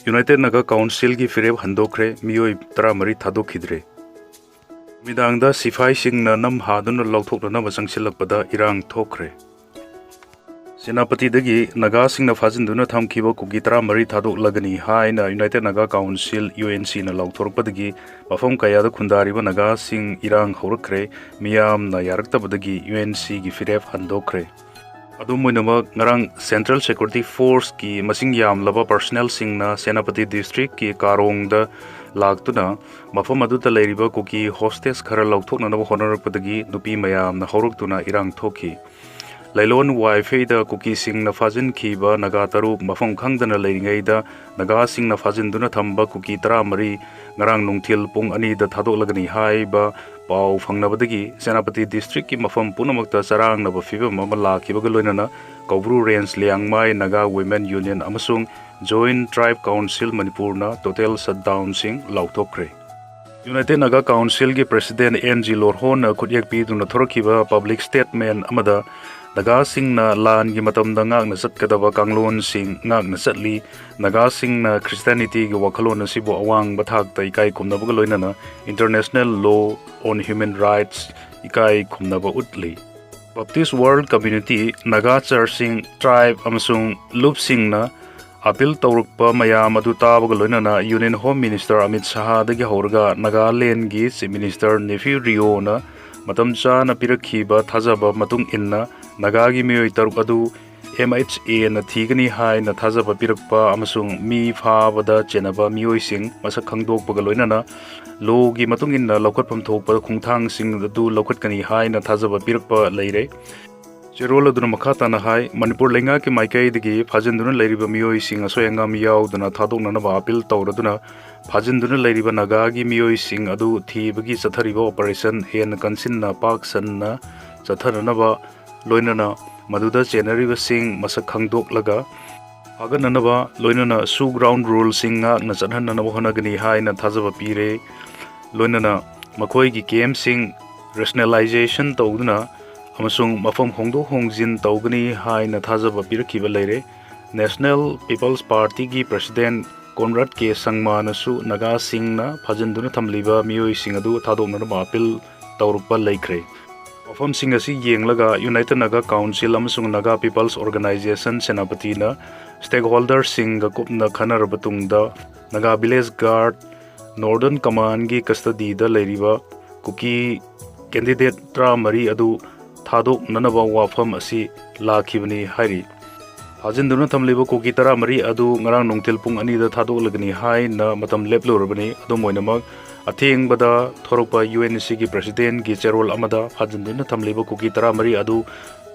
United Naga council की फिरेब हंदोखरे मियोई तरा मरी थादोखिद्रे मिदांगदा सिफाई सिंगना नम हादुन लौथोकना बसंगसिलकपदा इरांग थोखरे सेनापतिदगी नगा सिंगना फाजिंदुना थामखिबा कुकी तरा मरी थादोकलगनी हाइना यूनाइटेड नगा काउंसिल यूएनसी ना लौथोरकपदगी मफम कयादा खुंदारिबा नगा सिंग इरांग हौरखरे मियामना यारक्तबदगी यूएनसी की फिरेब हंदोखरे ngarang Central Security Force ki masing yam laba personnel singna Senapati District ki Karong da lagtuna mafam aduta leiriba kuki hostess khara lauthokna na honorapadagi nupi mayam na hauruktuna irang thoki lailon wifi da kuki sing na fajin khiba naga taru mafam khangdana leiringai da naga sing na fajin duna thamba kuki tara mari ngarang nungthil pung ani da thadoklagani hai ba pau fangnabadagi Senapati District ki mafam punamakta sarang na ba fibam ma lakhibaga loinana Kaubru Range Liangmai Naga Women Union amasung Joint Tribe Council Manipur na total shutdown sing lauthokre United Naga Council ki President NG Lorhon na khudyak pi duna thorkiba public statement amada Naga sing na lan gi matam da ngak na satkadaba kanglon sing ngak na satli Naga sing na Christianity gi wakhalon na sibo awang bathak ta ikai khumnaba loinana International Law on Human Rights ikai khumnaba utli Baptist World Community Naga Churching Tribe amasung Loop Sing na appeal tawrukpa mayam adu tabaga loinana Union Home Minister Amit Shah dagi horga Nagaland gi Chief Minister Nephew Rio na matam cha na pirakhiba thajaba matung inna Naga gi miyoi taruk adu MHA na thigani hai na thajaba pirakpa amasung mi phabada chenaba miyoi sing masak khangdokpaga loinana logi matung inna lokhatpam thokpa khungthang sing adu lokhatkani hai na thajaba pirakpa leire Cherol aduna makhata na hai Manipur lenga ki maikai digi phajinduna leiriba miyoi sing asoyanga miyaw duna thadokna na appeal tawraduna phajinduna leiriba naga gi miyoi sing adu thibagi chathariba operation hen kansin na pak san na chatharana ba loinana maduda chenariba sing masak khangdok laga hagananaba loinana su ground rule sing na chanhanna honagani hai na thajaba pire loinana makhoi gi game sing rationalization tawduna amasung mafam hongdo hongjin tawgani hai na thajaba pirakhiba leire National People's Party gi President Conrad K Sangma nasu Naga sing na phajinduna thamliba miyoi sing adu thadokna na appeal tawrukpa leikre mafam sing asi yenglaga United Naga Council amasung Naga People's Organization Senapati na stakeholder sing ga kupna khanarbatungda Naga Village Guard Northern Command gi custody da leiriba kuki candidate mari adu thadok nanaba wafam asi lakhibani hairi hajinduna thamliba kuki tara mari adu ngarang nungtil pung ani da thadok lagani hai na matam leplorabani adu moinamak atheng bada thorokpa UNC ki president gi cherol amada hajinduna thamliba kuki tara mari adu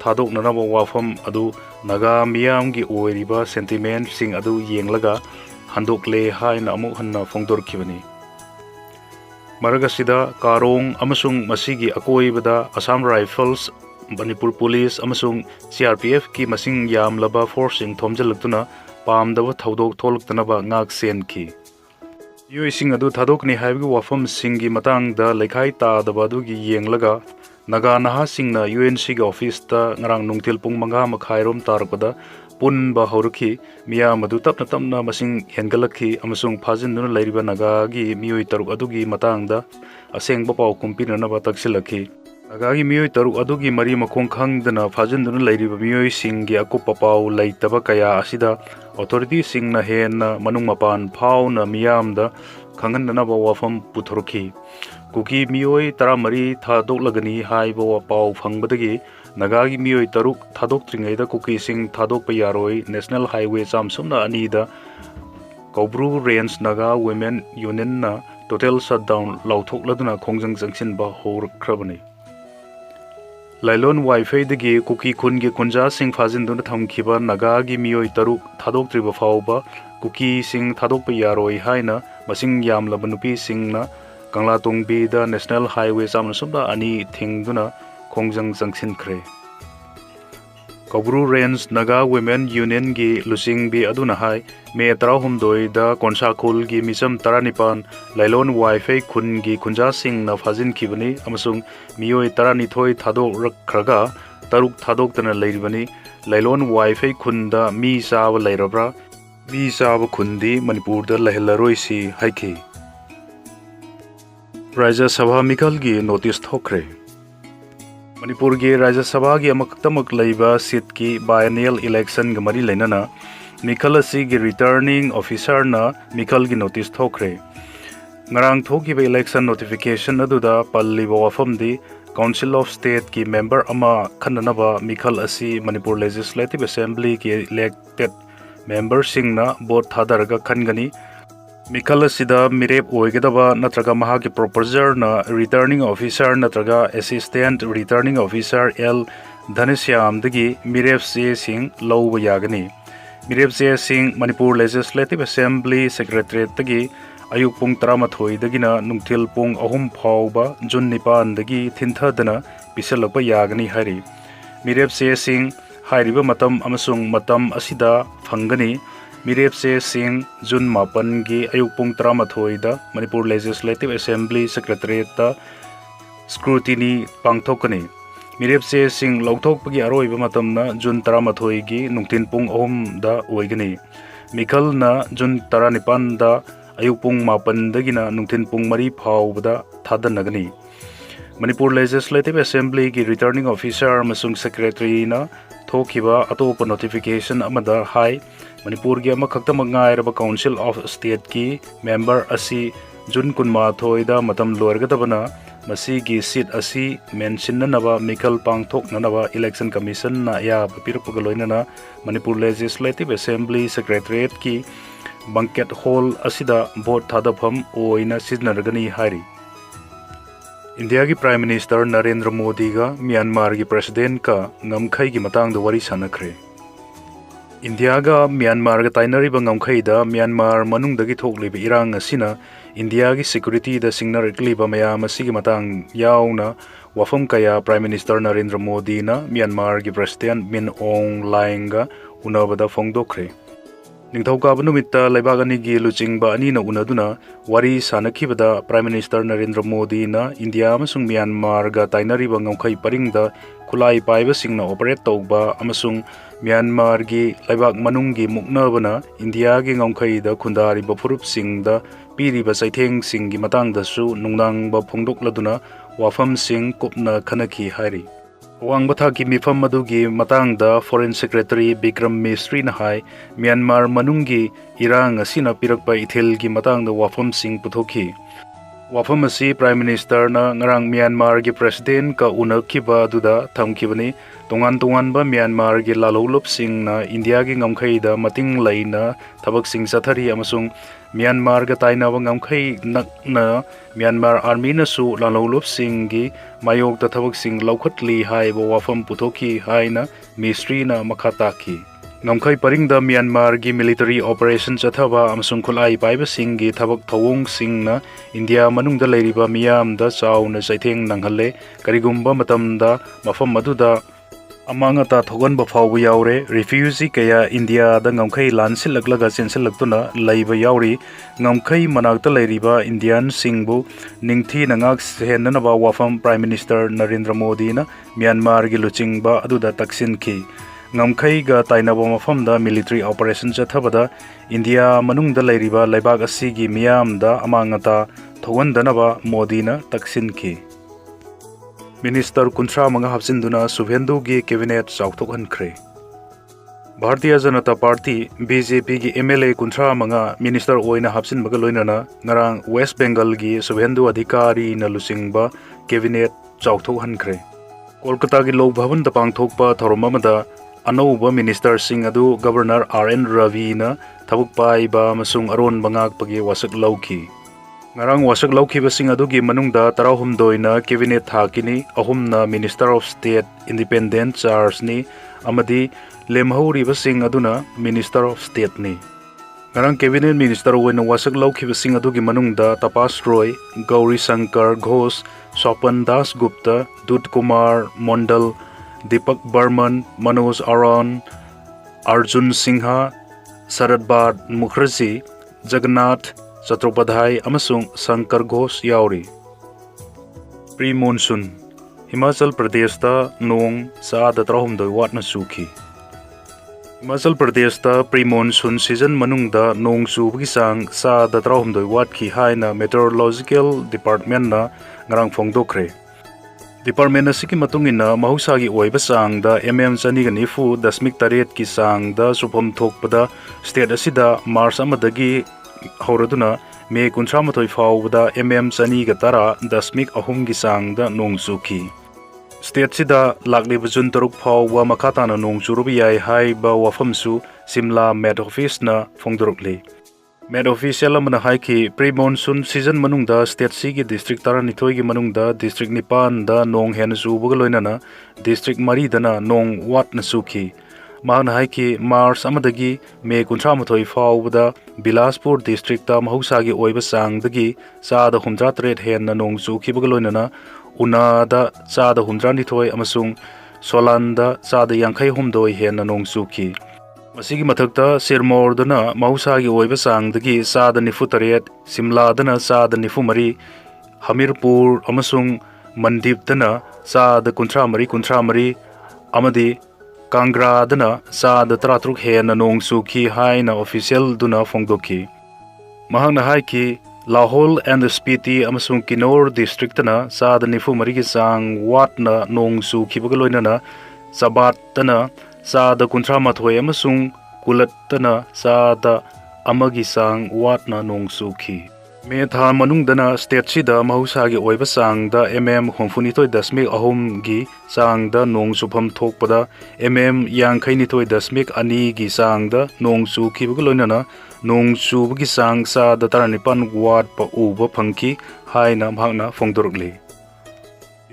thadok nanaba wafam adu naga miyam gi oiriba sentiment sing adu yenglaga handokle hai na amuk hanna fongdorkhibani Maragasida Karong amasung masigi akoibada Assam Rifles Manipur Police amasung CRPF ki masing yam laba forcing thomjalaktuna pamdaba thaudok tholaktanaba ngak sen ki yoi sing adu thadokni haibgi wafam singi matang da lekhai ta daba du gi yenglaga naga naha singna UNC ga office ta ngarang nungtil pung manga makhairom tarpada pun ba hauruki miya madu tapna tamna masing hengalakhi amasung phajinduna leiriba naga gi miyoi taruk adugi matang da aseng ba pau kumpina na ba taksilakhi naga gi miyoi taruk adugi mari makhong khangdana phajinduna leiriba miyoi sing gi akupa pau leitaba kaya asida authority sing na hen na manung mapan phau na miyam da khangan na ba wafam puthorki kuki miyoi tara mari thadok lagani hai ba pau phangbadagi Naga gi miyoi taruk thadok tringai da kuki sing thadok pa yaroi National Highway chamsumna ani da Kaubru Range Naga Women Union na total shutdown lauthok laduna khongjang jangsin ba hor khrabani Lailon Wi-Fi dagi kuki khun gi kunja sing phajinduna thamkhiba Naga gi miyoi taruk thadok triba phauba kuki sing thadok pa yaroi haina masing yam labanupi sing na Kangla Tongbi da National Highway chamsumna ani thingduna Kongjang Jangsin Kre Kaubru Range Naga Women Union gi lusing bi aduna hai me tarahumdoi da konsakhul gi misam taranipan lailon wifi khun gi khunja sing na phajin khibani amasung miyoi taranithoi thadok rakkhraga taruk thadok tana leiribani lailon wifi khun da mi sawa leirabra mi chaba khundi Manipur da lehellaroisi haiki Rajya Sabha Mikhal gi notice thokre Manipur gi Rajya Sabha gi amaktamak leiba seat ki biennial election ga mari leinana Mikhal asi gi returning officer na Mikhal gi notice thokre ngarang thoki ba election notification aduda palli ba wafamdi Council of State ki member ama khananaba Mikhal asi Manipur Legislative Assembly ki elected member singna vote thadaraga khangani Mikhal asida mirep oigedaba natraga mahagi proposer na returning officer natraga assistant returning officer L Dhanishyam dagi mirep se sing lawba yagani mirep se sing Manipur Legislative Assembly Secretariat dagi ayuk pung 13 dagina nungtil pung 3 phawba Jun 9 dagi thintadana pisalakpa yagani hari mirep se sing hairiba matam amasung matam asida phangani mirep se sing Jun 9 gi ayuk pung 13 da Manipur Legislative Assembly Secretariat ta scrutiny pangthokani mirep se sing lawthokpagi aroiba matamna Jun 13 gi nungtin pung 3 da oigani Mikhal na Jun 19 da ayuk pung 9 dagina nungtin pung 3 phawbada thadanagani Manipur Legislative Assembly ki returning officer amasung secretary na thokiba atopa notification amada hai Manipur gi amakhakta mangairaba Council of State ki member asi Jun 13 da matam loirgadabana masi gi seat asi mention naba Mikhal pangthok nanaba election commission na ya pirpaga loinana Manipur Legislative Assembly Secretariat ki banquet hall asida vote thadafam oina siznargani hari India ki Prime Minister Narendra Modi ga Myanmar ki President ka ngamkhai gi matang da wari sanakre India ga Myanmar ga tainari ba ngamkhai da Myanmar manung dagi thokliba irang asina India gi security da singnar ikliba mayam asigi matang yauna wafam kaya Prime Minister Narendra Modi na Myanmar ki President Min Aung Hlaing ga unabada phongdokre Ningthauka Numitta Laibagani gi Luchingba ani na unaduna wari sanakibada Prime Minister Narendra Modi na India amasung Myanmar ga tainari ba ngaukhai paringda khulai paiba singna operate tawba amasung Myanmar gi laibak manung gi muknabana India gi ngaukhai da khundari ba furup singda piri ba saitheng sing gi matang da su nungnang ba phongdokladuna wafam sing kopna khanaki hari Wangbatha ki mifam madugi matang da Foreign Secretary Bikram Misri na hai Myanmar manungi irang asina pirakpa ithil gi matang da wafam sing puthoki wafam asi Prime Minister na ngarang Myanmar gi President ka unakhiba duda thamkibani tongan ba Myanmar gi lalolup sing na India gi ngamkhai da mating laina thabak sing sathari amasung Myanmar ga taina ba ngamkhai nakna Myanmar Army na su lalolup sing gi mayok da thabak sing laukhatli hai ba wafam puthoki haina Misri na makhata ki ngamkhai paring da Myanmar gi military operation chathaba amasung khulai paiba sing gi thabak thawung sing na India manung da leiriba miyam da chauna saitheng nanghalle karigumba matam da mafam maduda amangata thogan ba phawbu yaure refugee kaya India da ngamkhai lansilaglaga chensilaktuna leiba yauri ngamkhai manakta leiriba Indian singbu ningthi nangak senanaba wafam Prime Minister Narendra Modi na Myanmar gi luchingba aduda taksin ki ngamkhai ga tainaba mafam da military operation chathabada India manung da leiriba leibak asi gi miyam da amangata thogan danaba Modi na taksin ki Minister Kuntra Manga Hapsinduna Subhendu gi Cabinet Chauthokhankre Bharatiya Janata Party BJP gi MLA Kuntra Manga Minister Oina Hapsin Maga Loinana ngarang West Bengal gi Subhendu Adhikari na Lusingba Cabinet Chauthokhankre Kolkata gi Lok Bhavan da pangthokpa thorom amada anouba Minister Singh adu Governor RN Ravi na thabuk paiba masung aron bangak pagi wasak lauki Ngarang wasak laukiba sing adugi manungda 16 na cabinet thakini ahum na Minister of State Independent Charge ni amadi lemhauriba sing aduna Minister of State ni Ngarang cabinet minister oina wasak laukiba sing adugi manungda Tapas Roy Gauri Shankar Ghosh Sopan Das Gupta Dut Kumar Mondal Deepak Burman Manoj Aron Arjun Singha Saradbad Mukherjee Jagannath Chattopadhyay amasung Shankar Ghosh yauri Pre-monsoon Himachal Pradesh ta nong sa 13 watt na suki Himachal Pradesh दा pre-monsoon season मनुंगदा नोंग चुबगी सांग चा 13 वाटखी हाइना meteorological department ना ngarang phongdokre department asiki matungina mahusagi oiba sangda chani gani fu dasmik taret ki sangda supom thokpada state asida march amadagi hauraduna me 13 fawda chani ga tara dasmik ahum gi sangda nongsuki state sida lakli bajun taruk fawwa makata na nongchurubi yai hai ba wafamsu simla med office na phongdorokle Med official amana hai ki pre-monsoon season manungda state C ki district tara nithoi ki manungda district nipan da nong hen su bugaloina na district mari dana nong wat na suki magna hai ki mars amadagi me 13 fawda bilaspur district ta mahusa gi oiba sang dagi cha da 103 hen na nong suki bugaloina na una da cha da 103 amasung solan da cha da 52 hen na nong suki Masigi mathakta sirmor dana mahusagi oiba sangdagi sada nifu taret simla dana sada nifu mari hamirpur amasung mandip dana sada kuntra mari amadi kangra dana sada tratruk he na nong suki hai na official duna phongdoki mahangna hai ki Lahol and Spiti amasung Kinor district na sada nifu mari ki sang wat na nong suki bagaloina na sabat dana Sada kuntra mathoi amasung kulatana sada amagi sang wat na nongsuki me tha manung dana state sida mahusagi oiba sang da khongfunitoi dasmik ahum gi sang da nong supham thokpada yang khainitoi dasmik ani gi sang da nong suki bugloina na nong subugi sang sa da taranipan wat pa uba phangki haina bhagna phongdorukli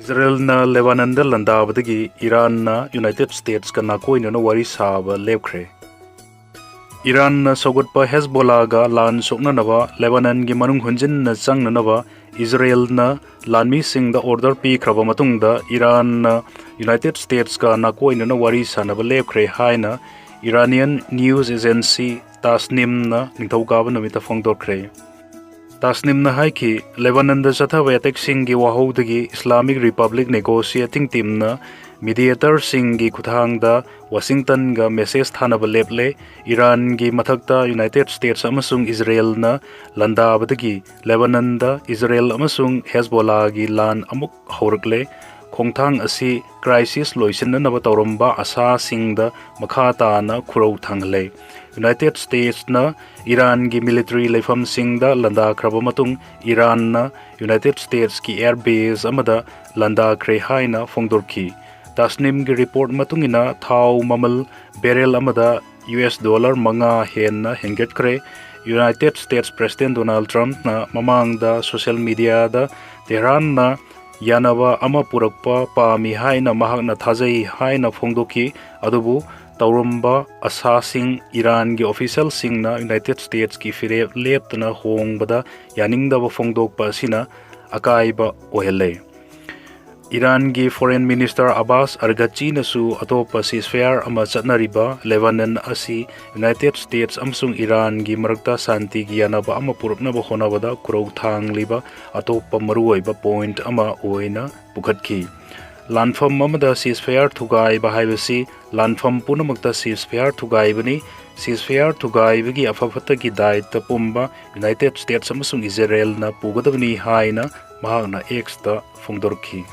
Israel na Lebanon da landabadagi Iran na United States ka nakoina na wari saba lepkre Iran na sogotpa Hezbollah ga lan sokna nawa Lebanon gi manung hunjin na changna nawa Israel na lanmi sing da order pi khraba matung da Iran na United States ka nakoina na wari sanaba lepkre haina Iranian news agency Tasnim na ningthauka namita phongdorkre Tasnim na hai ki Lebanon da chathawa attack sing gi wahodagi Islamic Republic negotiating team na mediator sing gi khuthang da Washington ga message thanaba leple Iran gi mathakta United States amasung Israel na landabadagi Lebanon da Israel amasung Hezbollah gi lan amuk haurakle khongthang asi crisis loisin na ba tawramba asa sing da makhata na khurau thangle United States na Iran gi military leifam sing da landa khraba matung Iran na United States ki air base amada landa kre haina phongdorki Tasnim gi report matungina thau mamal barrel amada US dollar manga hen na henget kre United States President Donald Trump na mamang da social media da Tehran na yanaba ama purakpa pami haina mahakna thajai haina phongdoki adubu Taurumba asasing Iran gi official sing na United States ki fire leptana hongbada yaningda ba phongdokpa sina akaiba ohele Iran gi foreign minister Abbas Argachi na su atopa ceasefire ama chatnariba Lebanon asi United States amsung Iran gi marakta santi gi yanaba ama purupna ba honabada kurau thang liba atopa maruoiba point ama oina pukhatki Lanfam amada ceasefire thugai bahaibasi lanfam punamakta ceasefire thugai bani ceasefire thugai bagi afafata gi daita pumba United States amasung Israel na pugadabni haina mahagna X ta phongdorki